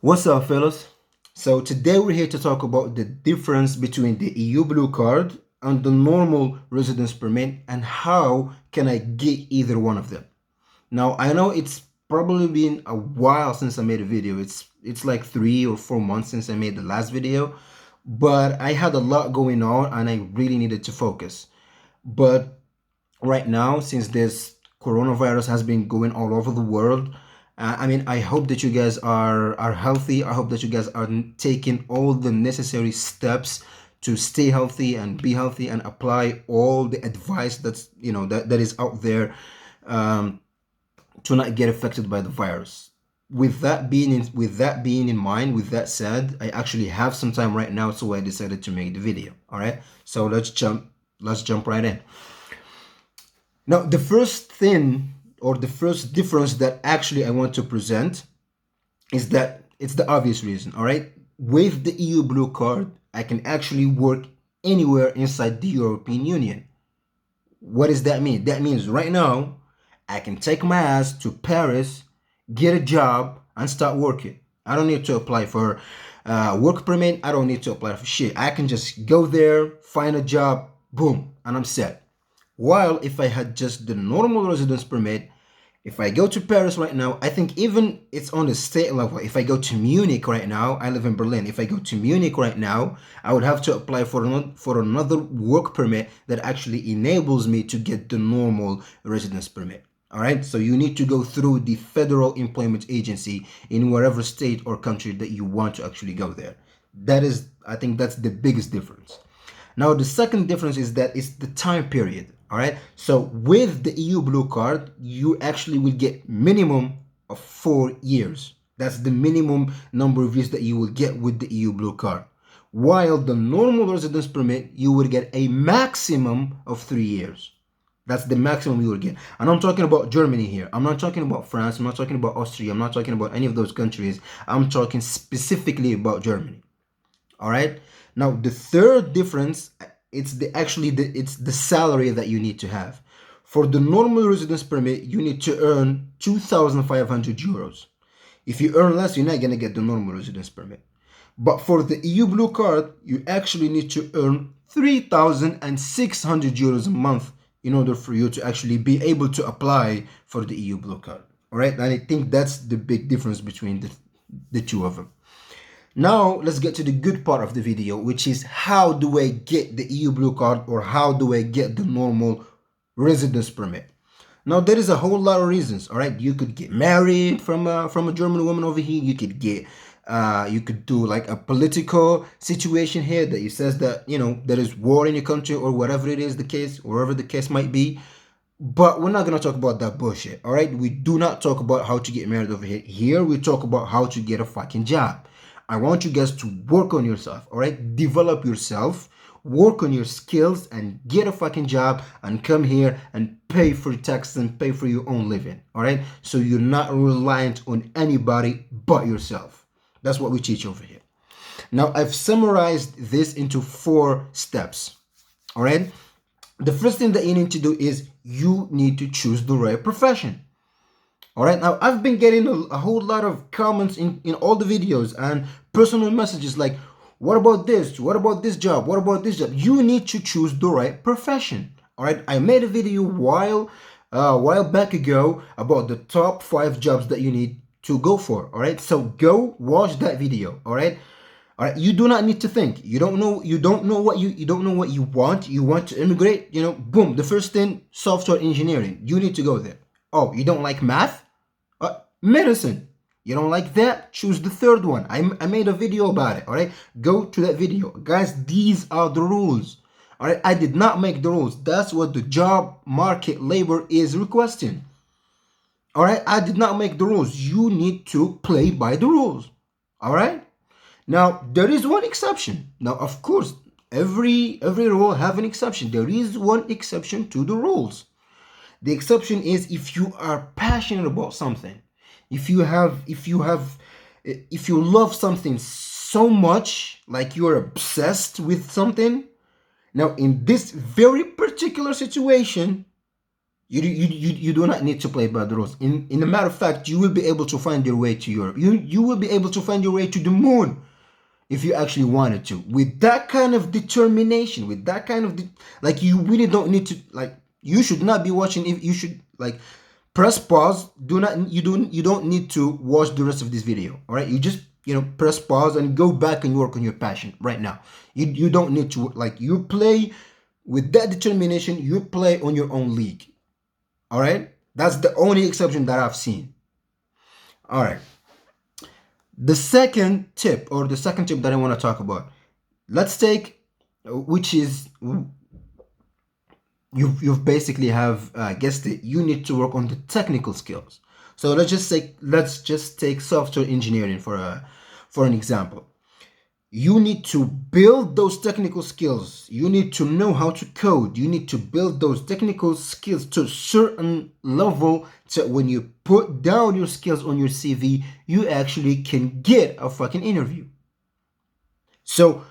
What's up, fellas? So today we're here to talk about the difference between the EU Blue Card and the normal residence permit and how can I get either one of them. Now, I know it's probably been a while since I made a video. It's like 3 or 4 months since I made the last video, but I had a lot going on and I really needed to focus. But right now, since this coronavirus has been going all over the world, I hope that you guys are healthy. I hope that you guys are taking all the necessary steps to stay healthy and be healthy and apply all the advice that is out there, um, to not get affected by the virus. With that being in mind, with that said, I actually have some time right now, so I decided to make the video. All right, so let's jump right in. Now, the first thing or the first difference that actually I want to present is that it's the obvious reason, all right? With the EU Blue Card, I can actually work anywhere inside the European Union. What does that mean? That means right now, I can take my ass to Paris, get a job, and start working. I don't need to apply for work permit. I don't need to apply for shit. I can just go there, find a job, boom, and I'm set. While if I had just the normal residence permit, if I go to Paris right now, I think even it's on the state level. If I go to Munich right now, I live in Berlin. If I go to Munich right now, I would have to apply for another work permit that actually enables me to get the normal residence permit. All right, so you need to go through the Federal Employment Agency in wherever state or country that you want to actually go there. I think that's the biggest difference. Now, the second difference is that it's the time period. All right. So with the EU Blue Card, you actually will get minimum of 4 years. That's the minimum number of years that you will get with the EU Blue Card. While the normal residence permit, you will get a maximum of 3 years. That's the maximum you will get. And I'm talking about Germany here. I'm not talking about France. I'm not talking about Austria. I'm not talking about any of those countries. I'm talking specifically about Germany. All right. Now the third difference, it's the salary that you need to have. For the normal residence permit, you need to earn 2,500 euros. If you earn less, you're not gonna get the normal residence permit. But for the EU Blue Card, you actually need to earn 3,600 euros a month in order for you to actually be able to apply for the EU Blue Card. All right, and I think that's the big difference between the two of them. Now let's get to the good part of the video, which is how do I get the EU Blue Card or how do I get the normal residence permit. Now there is a whole lot of reasons. All right, you could get married from a German woman over here. You could do like a political situation here that it says that there is war in your country or whatever it is the case, wherever the case might be. But we're not gonna talk about that bullshit. All right, we do not talk about how to get married over here. Here we talk about how to get a fucking job. I want you guys to work on yourself, all right? Develop yourself, work on your skills, and get a fucking job and come here and pay for taxes and pay for your own living, all right? So you're not reliant on anybody but yourself. That's what we teach over here. Now, I've summarized this into 4 steps, all right? The first thing that you need to do is you need to choose the right profession. All right, now I've been getting a whole lot of comments in all the videos and personal messages like, what about this? What about this job? What about this job? You need to choose the right profession. All right, I made a video while back ago about the top 5 jobs that you need to go for. All right, so go watch that video. All right. All right, you do not need to think. You don't know what you don't know what you want. You want to immigrate, boom, the first thing, software engineering. You need to go there. Oh, you don't like math? Medicine. You don't like that? Choose the third one. I made a video about it. All right, go to that video, guys. These are the rules. All right, I did not make the rules. That's what the job market labor is requesting. All right, I did not make the rules. You need to play by the rules. All right. Now there is one exception. Now, of course, every rule have an exception. There is one exception to the rules. The exception is if you are passionate about something. If you love something so much, like you're obsessed with something. Now, in this very particular situation, You do not need to play by the rules. In a matter of fact, you will be able to find your way to Europe. You will be able to find your way to the moon if you actually wanted to. With that kind of determination, with that kind of like, you really don't need to, like, you should not be watching. If you should, like, press pause. You don't need to watch the rest of this video. All right, you just, press pause and go back and work on your passion right now. You don't need to, like, you play with that determination. You play on your own league. All right, that's the only exception that I've seen. All right, the second tip that I want to talk about, let's take, which is, you've basically have guessed it, you need to work on the technical skills. So let's just take software engineering for an example. You need to build those technical skills. You need to know how to code. You need to build those technical skills to a certain level, so when you put down your skills on your CV, you actually can get a fucking interview. So,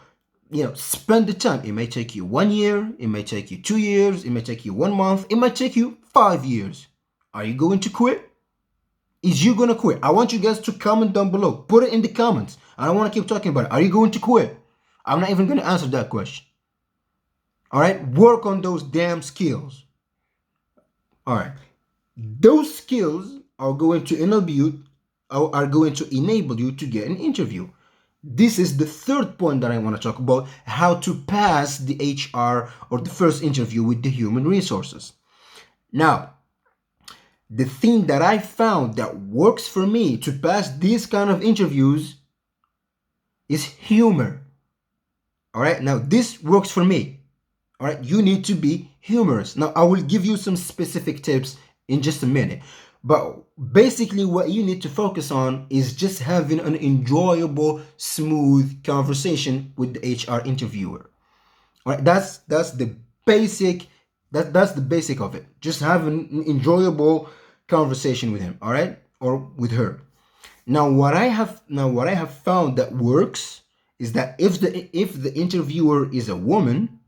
spend the time. It may take you 1 year, it may take you 2 years, it may take you 1 month, it might take you 5 years. Are you going to quit? Is you gonna quit? I want you guys to comment down below. Put it in the comments. I don't want to keep talking about it. Are you going to quit? I'm not even gonna answer that question. All right, work on those damn skills. All right, those skills are going to enable you to get an interview. This is the third point that I want to talk about: how to pass the HR, or the first interview with the human resources. Now, the thing that I found that works for me to pass these kind of interviews is humor. All right, now this works for me. All right, you need to be humorous. Now, I will give you some specific tips in just a minute, but basically what you need to focus on is just having an enjoyable, smooth conversation with the HR interviewer. All right, that's the basic. That's the basic of it. Just have an enjoyable conversation with him, all right, or with her. Now, what I have found that works is that if the interviewer is a woman,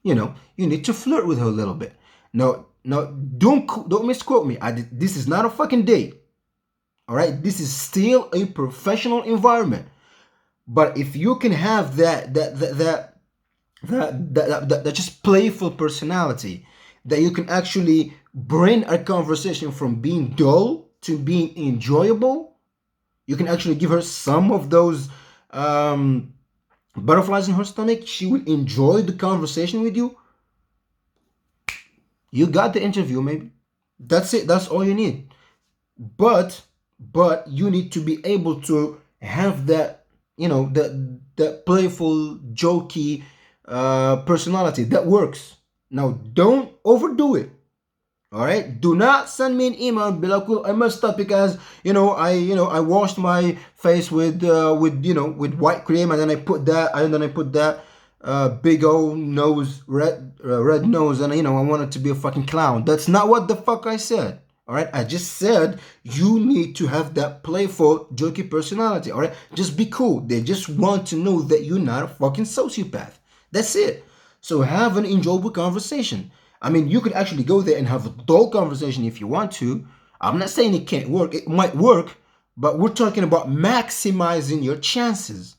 you need to flirt with her a little bit. Now, don't misquote me. This is not a fucking date. All right, this is still a professional environment. But if you can have that just playful personality, that you can actually bring a conversation from being dull to being enjoyable, you can actually give her some of those butterflies in her stomach. She will enjoy the conversation with you. You got the interview, maybe. That's it. That's all you need. But you need to be able to have that, that playful, jokey personality that works. Now, don't overdo it. All right, do not send me an email and be like, well, I messed up because I washed my face with white cream, and then I put that big old nose, red nose, and I wanted to be a fucking clown. That's not what the fuck I said. All right, I just said you need to have that playful, jokey personality. All right, just be cool. They just want to know that you're not a fucking sociopath. That's it. So have an enjoyable conversation. I mean, you could actually go there and have a dull conversation if you want to. I'm not saying it can't work. It might work, but we're talking about maximizing your chances.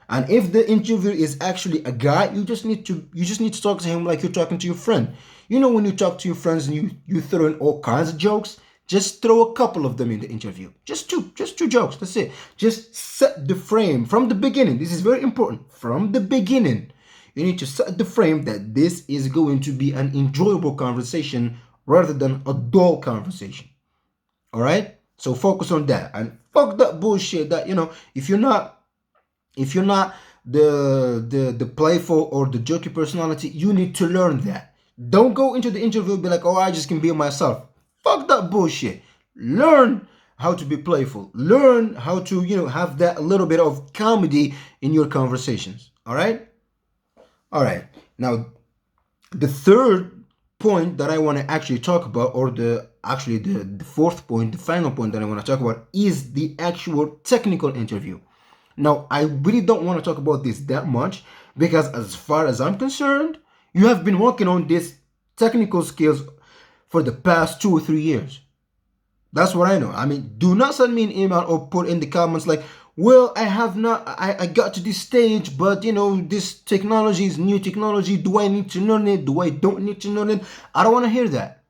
And if the interviewer is actually a guy, you just need to talk to him like you're talking to your friend. When you talk to your friends and you throw in all kinds of jokes, just throw a couple of them in the interview. Just two jokes. That's it. Just set the frame from the beginning. This is very important. From the beginning, you need to set the frame that this is going to be an enjoyable conversation rather than a dull conversation. All right? So focus on that, and fuck that bullshit that, if you're not the playful or the jokey personality, you need to learn that. Don't go into the interview and be like, oh, I just can be myself. Fuck that bullshit. Learn how to be playful. Learn how to, have that little bit of comedy in your conversations. All right? All right. Now, the third point that I want to actually talk about, or the fourth point, the final point that I want to talk about, is the actual technical interview. Now, I really don't want to talk about this that much, because as far as I'm concerned, you have been working on these technical skills for the past 2 or 3 years. That's what I know. I mean, do not send me an email or put in the comments like, well, I got to this stage, but you know, this technology is new technology. Do I need to learn it? Do I don't need to learn it? I don't want to hear that.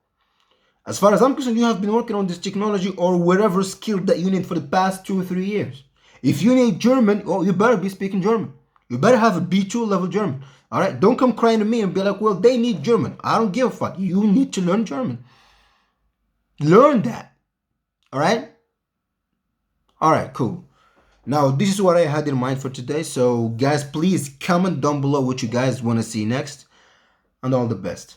As far as I'm concerned, you have been working on this technology or whatever skill that you need for the past 2 or 3 years. If you need German, oh, you better be speaking German. You better have a B2 level German. All right, don't come crying to me and be like, well, they need German. I don't give a fuck. You need to learn German. Learn that. All right? All right, cool. Now, this is what I had in mind for today. So, guys, please comment down below what you guys want to see next. And all the best.